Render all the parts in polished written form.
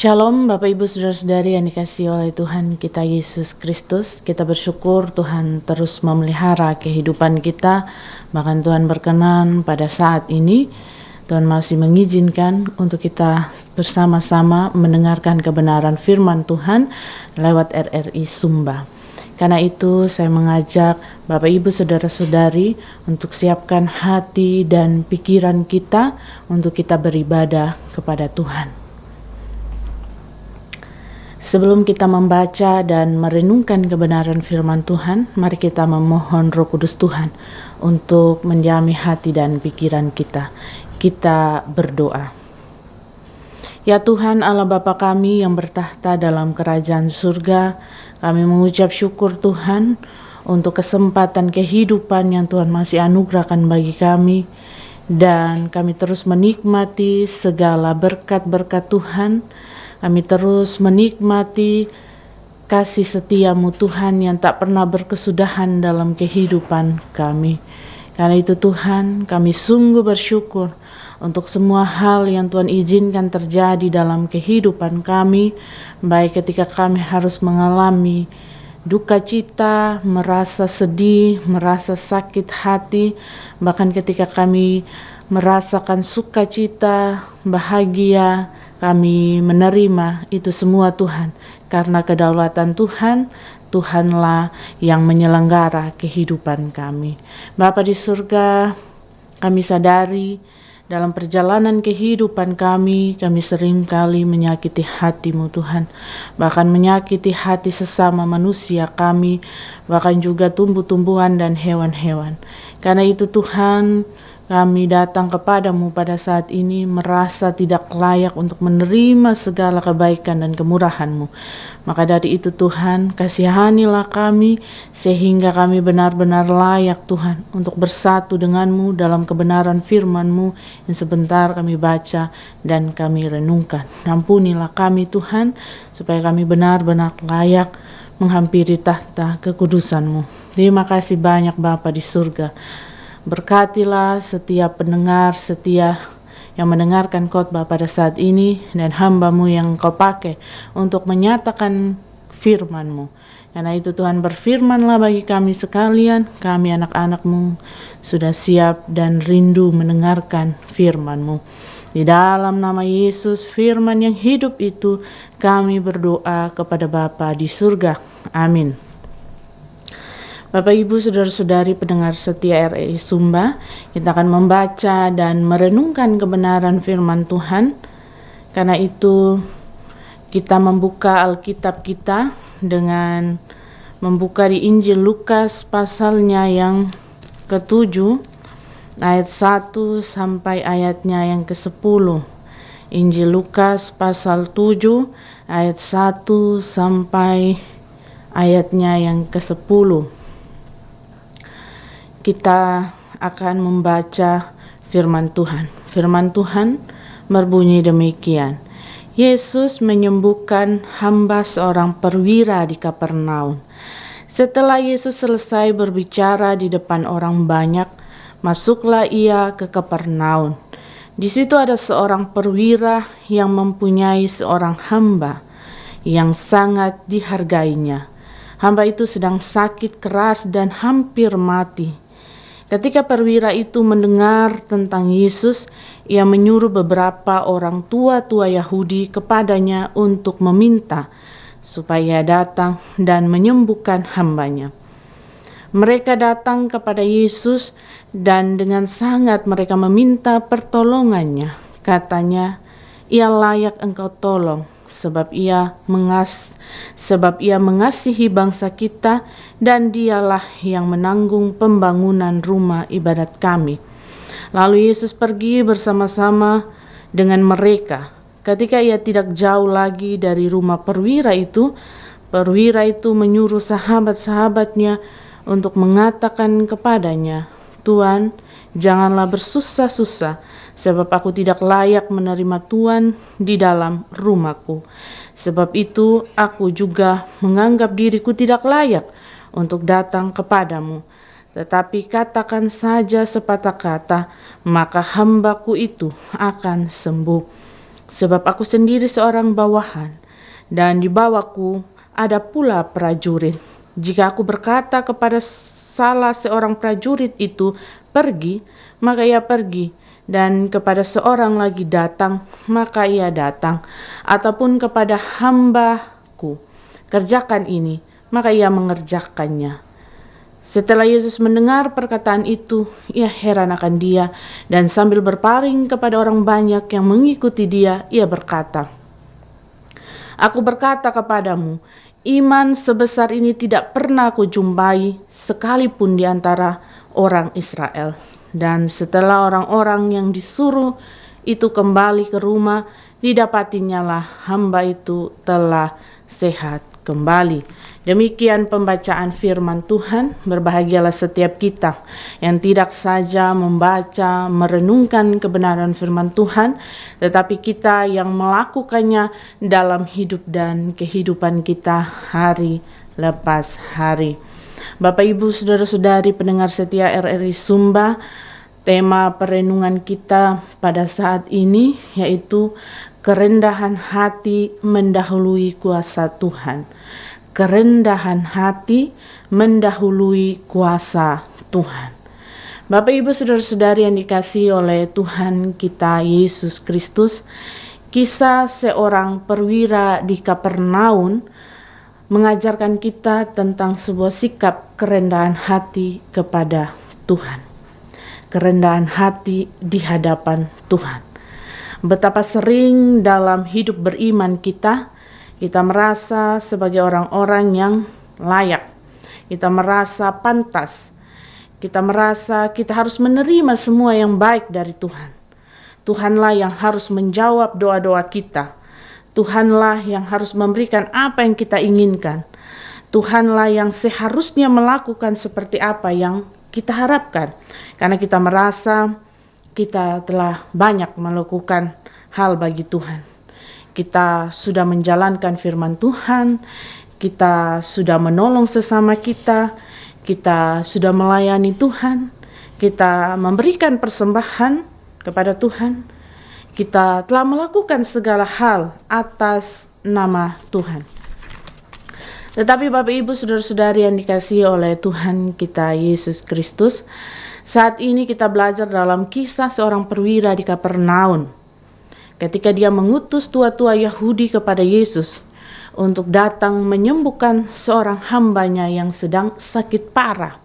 Shalom Bapak Ibu Saudara-saudari yang dikasihi oleh Tuhan kita Yesus Kristus. Kita bersyukur Tuhan terus memelihara kehidupan kita. Bahkan Tuhan berkenan pada saat ini Tuhan masih mengizinkan untuk kita bersama-sama mendengarkan kebenaran firman Tuhan lewat RRI Sumba. Karena itu saya mengajak Bapak Ibu Saudara-saudari untuk siapkan hati dan pikiran kita untuk kita beribadah kepada Tuhan. Sebelum kita membaca dan merenungkan kebenaran firman Tuhan, mari kita memohon Roh Kudus Tuhan untuk mendiami hati dan pikiran kita. Kita berdoa. Ya Tuhan Allah Bapa kami yang bertahta dalam kerajaan surga, kami mengucap syukur Tuhan untuk kesempatan kehidupan yang Tuhan masih anugerahkan bagi kami. Dan kami terus menikmati segala berkat-berkat Tuhan. Kami terus menikmati kasih setia-Mu Tuhan yang tak pernah berkesudahan dalam kehidupan kami. Karena itu Tuhan, kami sungguh bersyukur untuk semua hal yang Tuhan izinkan terjadi dalam kehidupan kami, baik ketika kami harus mengalami duka cita, merasa sedih, merasa sakit hati, bahkan ketika kami merasakan sukacita, bahagia, kami menerima itu semua Tuhan, karena kedaulatan Tuhan, Tuhanlah yang menyelenggara kehidupan kami. Bapa di surga, kami sadari dalam perjalanan kehidupan kami seringkali menyakiti hati-Mu Tuhan, bahkan menyakiti hati sesama manusia kami, bahkan juga tumbuh-tumbuhan dan hewan-hewan. Karena itu Tuhan, kami datang kepadamu pada saat ini merasa tidak layak untuk menerima segala kebaikan dan kemurahan-Mu. Maka dari itu Tuhan, kasihanilah kami sehingga kami benar-benar layak Tuhan untuk bersatu dengan-Mu dalam kebenaran firman-Mu yang sebentar kami baca dan kami renungkan. Ampunilah kami Tuhan supaya kami benar-benar layak menghampiri tahta kekudusan-Mu. Terima kasih banyak Bapa di surga. Berkatilah setiap pendengar setia yang mendengarkan khotbah pada saat ini dan hamba-Mu yang Kau pakai untuk menyatakan firman-Mu. Karena itu Tuhan, berfirmanlah bagi kami sekalian, kami anak-anak-Mu sudah siap dan rindu mendengarkan firman-Mu. Di dalam nama Yesus, firman yang hidup itu, kami berdoa kepada Bapa di surga. Amin. Bapak Ibu Saudara-saudari pendengar setia RRI Sumba, kita akan membaca dan merenungkan kebenaran firman Tuhan. Karena itu kita membuka Alkitab kita dengan membuka di Injil Lukas pasalnya yang ke-7 ayat 1 sampai ayatnya yang ke-10. Injil Lukas pasal 7 ayat 1 sampai ayatnya yang ke-10. Kita akan membaca firman Tuhan. Firman Tuhan berbunyi demikian. Yesus menyembuhkan hamba seorang perwira di Kapernaum. Setelah Yesus selesai berbicara di depan orang banyak, masuklah ia ke Kapernaum. Di situ ada seorang perwira yang mempunyai seorang hamba yang sangat dihargainya. Hamba itu sedang sakit keras dan hampir mati. Ketika perwira itu mendengar tentang Yesus, ia menyuruh beberapa orang tua-tua Yahudi kepadanya untuk meminta supaya datang dan menyembuhkan hambanya. Mereka datang kepada Yesus dan dengan sangat mereka meminta pertolongannya. Katanya, ia layak engkau tolong, sebab ia mengasihi bangsa kita dan dialah yang menanggung pembangunan rumah ibadat kami. Lalu Yesus pergi bersama-sama dengan mereka. Ketika ia tidak jauh lagi dari rumah perwira itu menyuruh sahabat-sahabatnya untuk mengatakan kepadanya, Tuan, janganlah bersusah-susah, sebab aku tidak layak menerima Tuhan di dalam rumahku. Sebab itu aku juga menganggap diriku tidak layak untuk datang kepadamu. Tetapi katakan saja sepatah kata, maka hambaku itu akan sembuh. sebab aku sendiri seorang bawahan, dan di bawahku ada pula prajurit. Jika aku berkata kepada salah seorang prajurit itu, pergi, maka ia pergi, dan kepada seorang lagi datang, maka ia datang, ataupun kepada hambaku, kerjakan ini, maka ia mengerjakannya. Setelah Yesus mendengar perkataan itu, ia heran akan dia, dan sambil berpaling kepada orang banyak yang mengikuti dia, ia berkata, "Aku berkata kepadamu, iman sebesar ini tidak pernah aku jumpai sekalipun di antara orang Israel." Dan setelah orang-orang yang disuruh itu kembali ke rumah, didapatinya lah hamba itu telah sehat kembali. Demikian pembacaan firman Tuhan. Berbahagialah setiap kita yang tidak saja membaca, merenungkan kebenaran firman Tuhan, tetapi kita yang melakukannya dalam hidup dan kehidupan kita hari lepas hari. Bapak, Ibu, saudara-saudari pendengar setia RRI Sumba, tema perenungan kita pada saat ini yaitu kerendahan hati mendahului kuasa Tuhan. Kerendahan hati mendahului kuasa Tuhan. Bapak, Ibu, saudara-saudari yang dikasihi oleh Tuhan kita Yesus Kristus, kisah seorang perwira di Kapernaum mengajarkan kita tentang sebuah sikap kerendahan hati kepada Tuhan. Kerendahan hati di hadapan Tuhan. Betapa sering dalam hidup beriman kita merasa sebagai orang-orang yang layak. Kita merasa pantas. Kita merasa kita harus menerima semua yang baik dari Tuhan. Tuhanlah yang harus menjawab doa-doa kita. Tuhanlah yang harus memberikan apa yang kita inginkan. Tuhanlah yang seharusnya melakukan seperti apa yang kita harapkan. Karena kita merasa kita telah banyak melakukan hal bagi Tuhan. Kita sudah menjalankan firman Tuhan, kita sudah menolong sesama kita sudah melayani Tuhan, kita memberikan persembahan kepada Tuhan, kita telah melakukan segala hal atas nama Tuhan. Tetapi Bapak, Ibu, saudara-saudari yang dikasihi oleh Tuhan kita Yesus Kristus, saat ini kita belajar dalam kisah seorang perwira di Kapernaum. Ketika dia mengutus tua-tua Yahudi kepada Yesus untuk datang menyembuhkan seorang hambanya yang sedang sakit parah.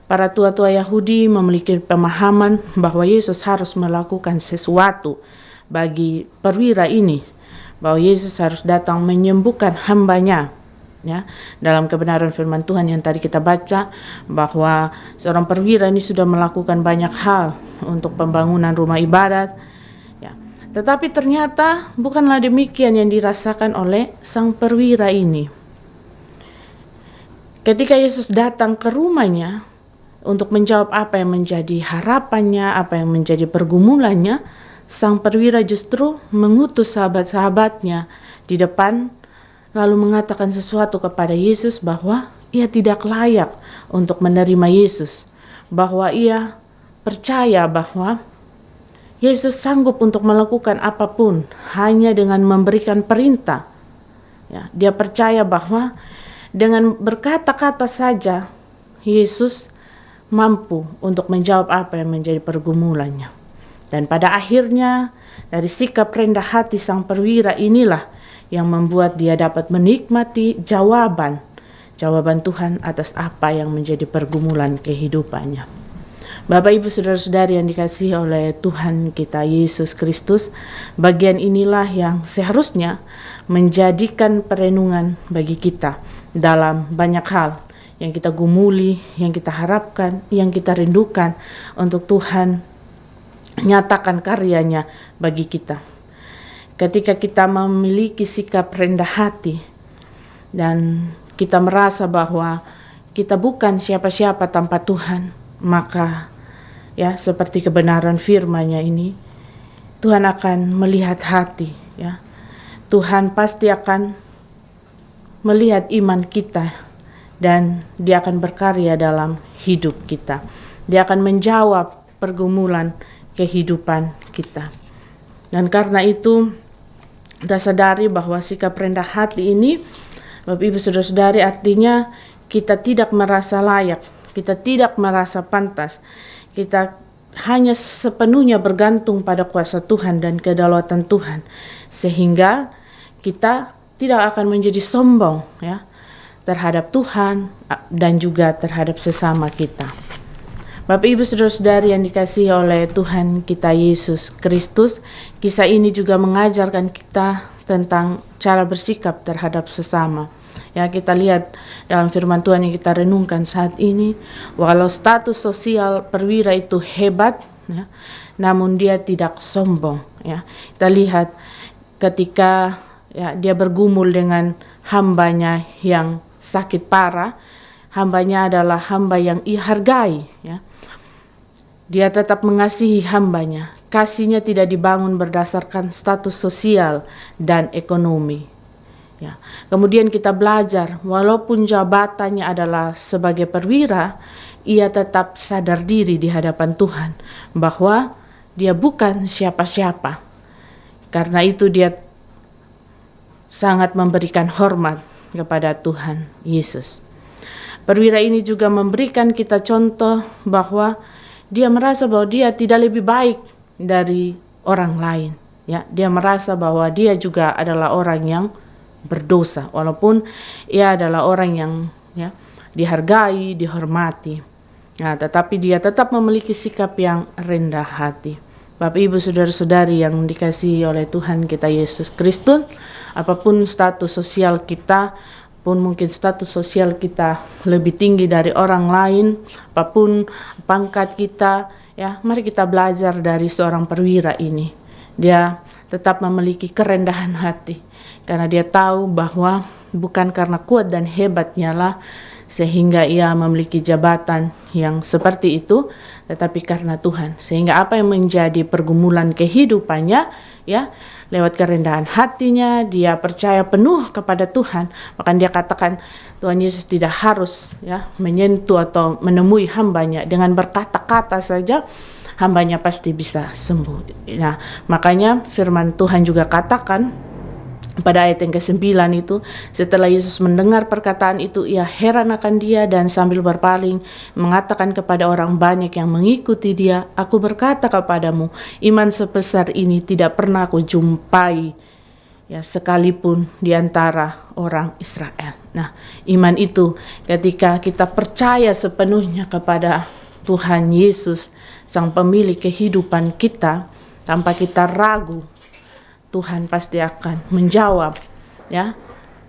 Para tua-tua Yahudi memiliki pemahaman bahwa Yesus harus melakukan sesuatu bagi perwira ini, bahwa Yesus harus datang menyembuhkan hambanya. Ya, dalam kebenaran firman Tuhan yang tadi kita baca, bahwa seorang perwira ini sudah melakukan banyak hal untuk pembangunan rumah ibadat. Ya, tetapi ternyata bukanlah demikian yang dirasakan oleh sang perwira ini. Ketika Yesus datang ke rumahnya untuk menjawab apa yang menjadi harapannya, apa yang menjadi pergumulannya, sang perwira justru mengutus sahabat-sahabatnya di depan, lalu mengatakan sesuatu kepada Yesus bahwa ia tidak layak untuk menerima Yesus, bahwa ia percaya bahwa Yesus sanggup untuk melakukan apapun hanya dengan memberikan perintah. Ya, dia percaya bahwa dengan berkata-kata saja Yesus mampu untuk menjawab apa yang menjadi pergumulannya. Dan pada akhirnya dari sikap rendah hati sang perwira inilah yang membuat dia dapat menikmati jawaban Tuhan atas apa yang menjadi pergumulan kehidupannya. Bapak, Ibu, saudara-saudari yang dikasihi oleh Tuhan kita Yesus Kristus, bagian inilah yang seharusnya menjadikan perenungan bagi kita dalam banyak hal yang kita gumuli, yang kita harapkan, yang kita rindukan untuk Tuhan nyatakan karyanya bagi kita. Ketika kita memiliki sikap rendah hati dan kita merasa bahwa kita bukan siapa-siapa tanpa Tuhan, maka ya seperti kebenaran firman-Nya ini, Tuhan akan melihat hati, ya. Tuhan pasti akan melihat iman kita dan Dia akan berkarya dalam hidup kita. Dia akan menjawab pergumulan kehidupan kita. Dan karena itu kita sadari bahwa sikap rendah hati ini, Bapak Ibu Saudara-saudari, artinya kita tidak merasa layak, kita tidak merasa pantas, kita hanya sepenuhnya bergantung pada kuasa Tuhan dan kedaulatan Tuhan, sehingga kita tidak akan menjadi sombong ya terhadap Tuhan dan juga terhadap sesama kita. Bapak Ibu Saudara-saudari yang dikasihi oleh Tuhan kita Yesus Kristus, kisah ini juga mengajarkan kita tentang cara bersikap terhadap sesama. Ya, kita lihat dalam firman Tuhan yang kita renungkan saat ini, walau status sosial perwira itu hebat, ya, namun dia tidak sombong. Ya, kita lihat ketika dia bergumul dengan hambanya yang sakit parah, hambanya adalah hamba yang ia hargai. Ya. Dia tetap mengasihi hambanya. Kasihnya tidak dibangun berdasarkan status sosial dan ekonomi. Ya. Kemudian kita belajar, walaupun jabatannya adalah sebagai perwira, ia tetap sadar diri di hadapan Tuhan bahwa dia bukan siapa-siapa. Karena itu dia sangat memberikan hormat kepada Tuhan Yesus. Perwira ini juga memberikan kita contoh bahwa dia merasa bahwa dia tidak lebih baik dari orang lain. Ya, dia merasa bahwa dia juga adalah orang yang berdosa, walaupun ia adalah orang yang dihargai, dihormati. Nah, tetapi dia tetap memiliki sikap yang rendah hati. Bapak Ibu Saudara-saudari yang dikasihi oleh Tuhan kita Yesus Kristus, apapun status sosial kita, pun mungkin status sosial kita lebih tinggi dari orang lain, apapun pangkat kita, ya, mari kita belajar dari seorang perwira ini. Dia tetap memiliki kerendahan hati, karena dia tahu bahwa bukan karena kuat dan hebatnya lah sehingga ia memiliki jabatan yang seperti itu, tetapi karena Tuhan. Sehingga apa yang menjadi pergumulan kehidupannya, ya, lewat kerendahan hatinya, dia percaya penuh kepada Tuhan. Bahkan dia katakan Tuhan Yesus tidak harus menyentuh atau menemui hambanya, dengan berkata-kata saja hambanya pasti bisa sembuh. Nah, makanya firman Tuhan juga katakan pada ayat yang ke-9 itu, setelah Yesus mendengar perkataan itu, ia heran akan dia dan sambil berpaling mengatakan kepada orang banyak yang mengikuti dia, aku berkata kepadamu, iman sebesar ini tidak pernah aku jumpai, ya, sekalipun di antara orang Israel. Nah, iman itu ketika kita percaya sepenuhnya kepada Tuhan Yesus, Sang Pemilik kehidupan kita, tanpa kita ragu, Tuhan pasti akan menjawab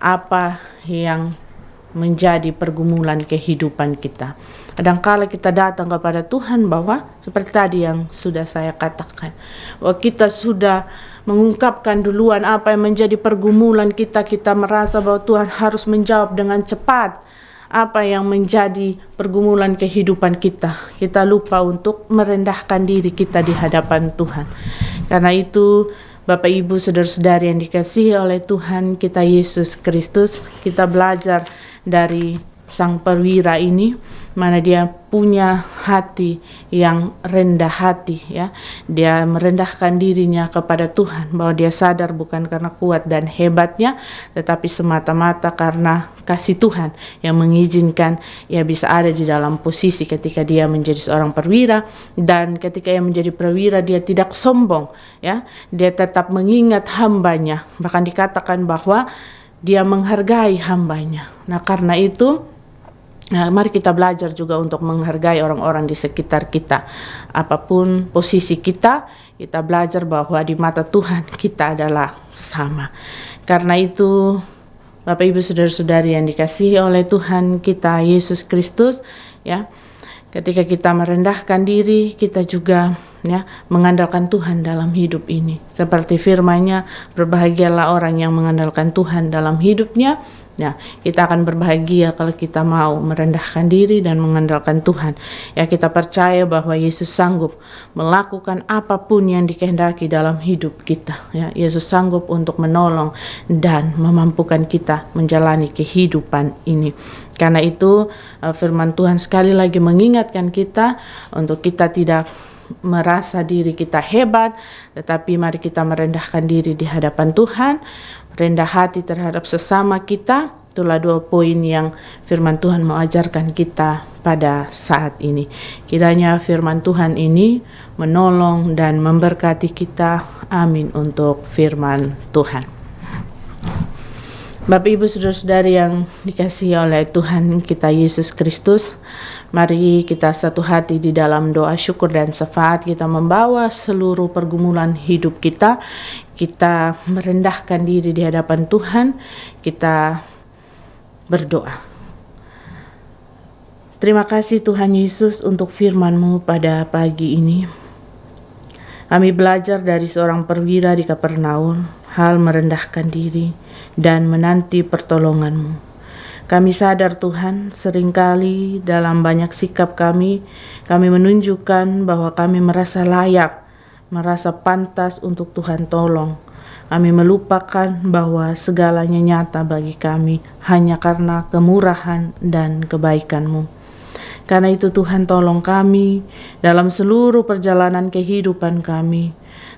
apa yang menjadi pergumulan kehidupan kita. Kadangkala kita datang kepada Tuhan bahwa seperti tadi yang sudah saya katakan, bahwa kita sudah mengungkapkan duluan apa yang menjadi pergumulan kita. Kita merasa bahwa Tuhan harus menjawab dengan cepat apa yang menjadi pergumulan kehidupan kita. Kita lupa untuk merendahkan diri kita di hadapan Tuhan. Karena itu Bapak Ibu Saudara-saudari yang dikasihi oleh Tuhan kita Yesus Kristus, kita belajar dari sang perwira ini, mana dia punya hati yang rendah hati, ya. Dia merendahkan dirinya kepada Tuhan, bahwa dia sadar bukan karena kuat dan hebatnya, tetapi semata-mata karena kasih Tuhan yang mengizinkan ia bisa ada di dalam posisi ketika dia menjadi seorang perwira. Dan ketika ia menjadi perwira, dia tidak sombong, ya. Dia tetap mengingat hambanya, bahkan dikatakan bahwa dia menghargai hambanya. Nah, karena itu mari kita belajar juga untuk menghargai orang-orang di sekitar kita. Apapun posisi kita, kita belajar bahwa di mata Tuhan kita adalah sama. Karena itu, Bapak Ibu Saudara-saudari yang dikasihi oleh Tuhan kita Yesus Kristus, ya, ketika kita merendahkan diri, kita juga mengandalkan Tuhan dalam hidup ini. Seperti firman-Nya, berbahagialah orang yang mengandalkan Tuhan dalam hidupnya. Ya, kita akan berbahagia kalau kita mau merendahkan diri dan mengandalkan Tuhan. Ya, kita percaya bahwa Yesus sanggup melakukan apapun yang dikehendaki dalam hidup kita. Ya, Yesus sanggup untuk menolong dan memampukan kita menjalani kehidupan ini. Karena itu firman Tuhan sekali lagi mengingatkan kita untuk kita tidak merasa diri kita hebat, tetapi mari kita merendahkan diri di hadapan Tuhan, rendah hati terhadap sesama kita. Itulah 2 poin yang firman Tuhan mau ajarkan kita pada saat ini. Kiranya firman Tuhan ini menolong dan memberkati kita. Amin untuk firman Tuhan. Bapak Ibu Saudara-saudari yang dikasihi oleh Tuhan kita Yesus Kristus, mari kita satu hati di dalam doa syukur dan syafaat. Kita membawa seluruh pergumulan hidup kita, kita merendahkan diri di hadapan Tuhan, kita berdoa. Terima kasih Tuhan Yesus untuk firman-Mu pada pagi ini. Kami belajar dari seorang perwira di Kapernaum, hal merendahkan diri dan menanti pertolongan-Mu. Kami sadar Tuhan, seringkali dalam banyak sikap kami menunjukkan bahwa kami merasa layak, merasa pantas untuk Tuhan tolong. Kami melupakan bahwa segalanya nyata bagi kami hanya karena kemurahan dan kebaikan-Mu. Karena itu Tuhan tolong kami dalam seluruh perjalanan kehidupan kami.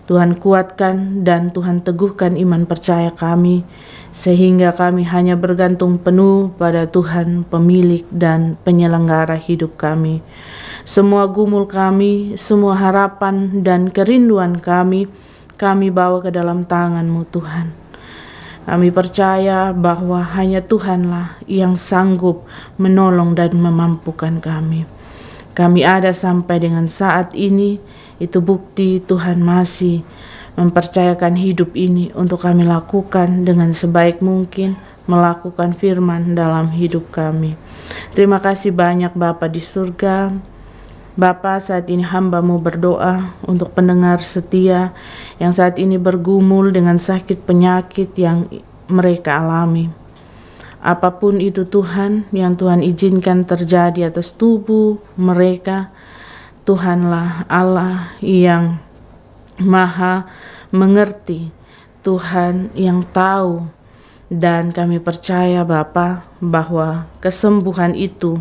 Tuhan kuatkan dan Tuhan teguhkan iman percaya kami, sehingga kami hanya bergantung penuh pada Tuhan pemilik dan penyelenggara hidup kami. Semua gumul kami, semua harapan dan kerinduan kami bawa ke dalam tangan-Mu Tuhan. Kami percaya bahwa hanya Tuhanlah yang sanggup menolong dan memampukan kami. Kami ada sampai dengan saat ini, itu bukti Tuhan masih mempercayakan hidup ini untuk kami lakukan dengan sebaik mungkin, melakukan firman dalam hidup kami. Terima kasih banyak Bapa di surga. Bapa, saat ini hamba-Mu berdoa untuk pendengar setia yang saat ini bergumul dengan sakit penyakit yang mereka alami. Apapun itu Tuhan yang Tuhan izinkan terjadi atas tubuh mereka, Tuhanlah Allah yang maha mengerti, Tuhan yang tahu, dan kami percaya Bapa bahwa kesembuhan itu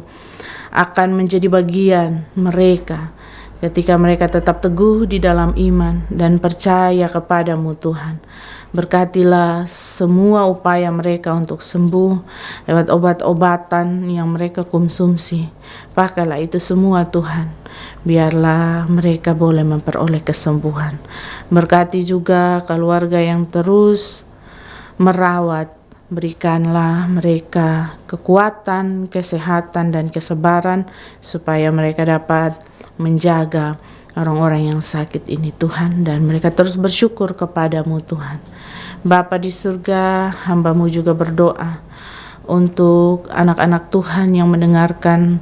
akan menjadi bagian mereka ketika mereka tetap teguh di dalam iman dan percaya kepada-Mu Tuhan. Berkatilah semua upaya mereka untuk sembuh lewat obat-obatan yang mereka konsumsi. Pakailah itu semua Tuhan. Biarlah mereka boleh memperoleh kesembuhan. Berkati juga keluarga yang terus merawat. Berikanlah mereka kekuatan, kesehatan, dan kesabaran supaya mereka dapat menjaga orang-orang yang sakit ini Tuhan, dan mereka terus bersyukur kepada-Mu Tuhan. Bapa di surga, hamba-Mu juga berdoa untuk anak-anak Tuhan yang mendengarkan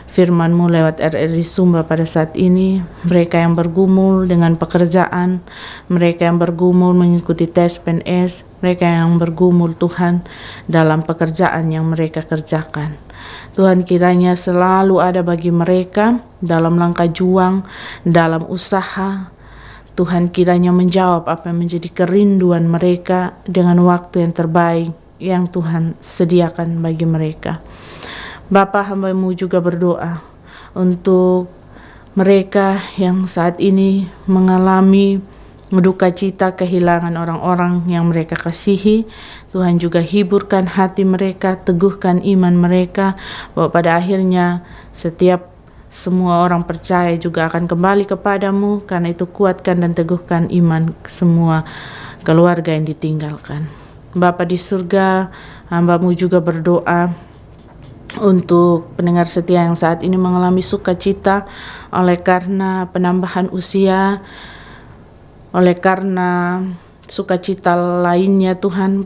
firman-Mu lewat RRI Sumba pada saat ini, mereka yang bergumul dengan pekerjaan, mereka yang bergumul mengikuti tes PNS, mereka yang bergumul Tuhan dalam pekerjaan yang mereka kerjakan. Tuhan kiranya selalu ada bagi mereka dalam langkah juang, dalam usaha. Tuhan kiranya menjawab apa yang menjadi kerinduan mereka dengan waktu yang terbaik yang Tuhan sediakan bagi mereka. Bapa, hamba-Mu juga berdoa untuk mereka yang saat ini mengalami duka cita kehilangan orang-orang yang mereka kasihi. Tuhan juga hiburkan hati mereka, teguhkan iman mereka, bahwa pada akhirnya setiap semua orang percaya juga akan kembali kepada-Mu. Karena itu kuatkan dan teguhkan iman semua keluarga yang ditinggalkan. Bapa di surga, hamba-Mu juga berdoa untuk pendengar setia yang saat ini mengalami sukacita oleh karena penambahan usia, oleh karena sukacita lainnya Tuhan,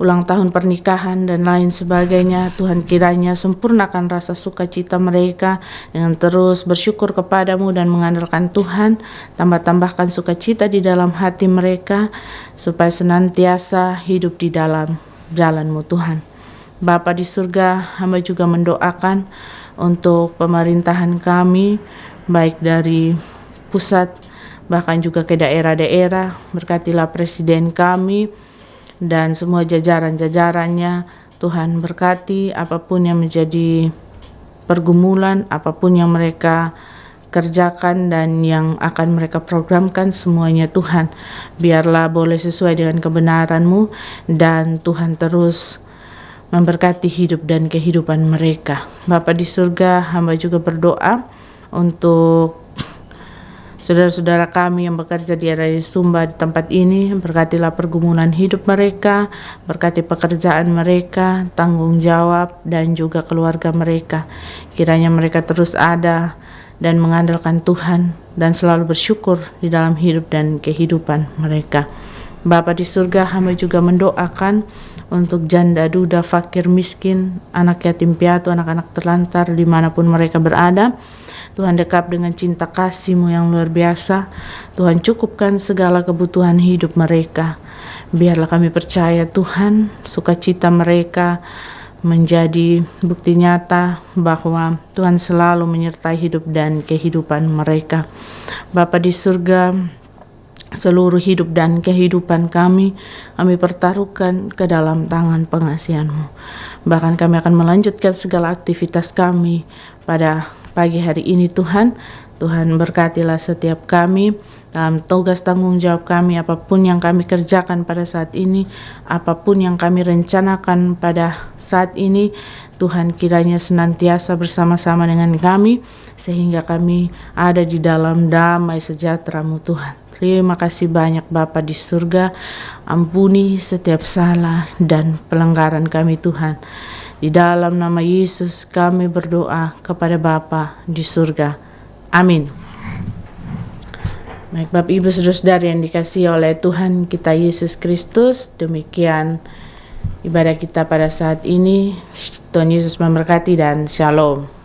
ulang tahun pernikahan dan lain sebagainya. Tuhan kiranya sempurnakan rasa sukacita mereka dengan terus bersyukur kepada-Mu dan mengandalkan Tuhan. Tambah-tambahkan sukacita di dalam hati mereka supaya senantiasa hidup di dalam jalan-Mu Tuhan. Bapa di surga, hamba juga mendoakan untuk pemerintahan kami, baik dari pusat bahkan juga ke daerah-daerah. Berkatilah presiden kami dan semua jajaran-jajarannya. Tuhan berkati apapun yang menjadi pergumulan, apapun yang mereka kerjakan dan yang akan mereka programkan semuanya Tuhan, biarlah boleh sesuai dengan kebenaran-Mu, dan Tuhan terus memberkati hidup dan kehidupan mereka. Bapa di surga, hamba juga berdoa untuk saudara-saudara kami yang bekerja di area Sumba di tempat ini. Berkatilah pergumulan hidup mereka, berkati pekerjaan mereka, tanggung jawab, dan juga keluarga mereka. Kiranya mereka terus ada dan mengandalkan Tuhan dan selalu bersyukur di dalam hidup dan kehidupan mereka. Bapa di surga, hamba juga mendoakan untuk janda, duda, fakir, miskin, anak yatim piatu, anak-anak terlantar dimanapun mereka berada. Tuhan dekap dengan cinta kasih-Mu yang luar biasa. Tuhan cukupkan segala kebutuhan hidup mereka. Biarlah kami percaya Tuhan, sukacita mereka menjadi bukti nyata bahwa Tuhan selalu menyertai hidup dan kehidupan mereka. Bapa di surga, seluruh hidup dan kehidupan kami pertaruhkan ke dalam tangan pengasihan-Mu. Bahkan kami akan melanjutkan segala aktivitas kami pada pagi hari ini Tuhan. Tuhan berkatilah setiap kami dalam tugas tanggung jawab kami, apapun yang kami kerjakan pada saat ini, apapun yang kami rencanakan pada saat ini. Tuhan kiranya senantiasa bersama-sama dengan kami, sehingga kami ada di dalam damai sejahtera-Mu Tuhan. Terima kasih banyak Bapa di surga. Ampuni setiap salah dan pelanggaran kami Tuhan. Di dalam nama Yesus kami berdoa kepada Bapa di surga. Amin. Baik Bapak Ibu Saudara-saudari yang dikasihi oleh Tuhan kita Yesus Kristus, demikian ibadah kita pada saat ini. Tuhan Yesus memberkati dan shalom.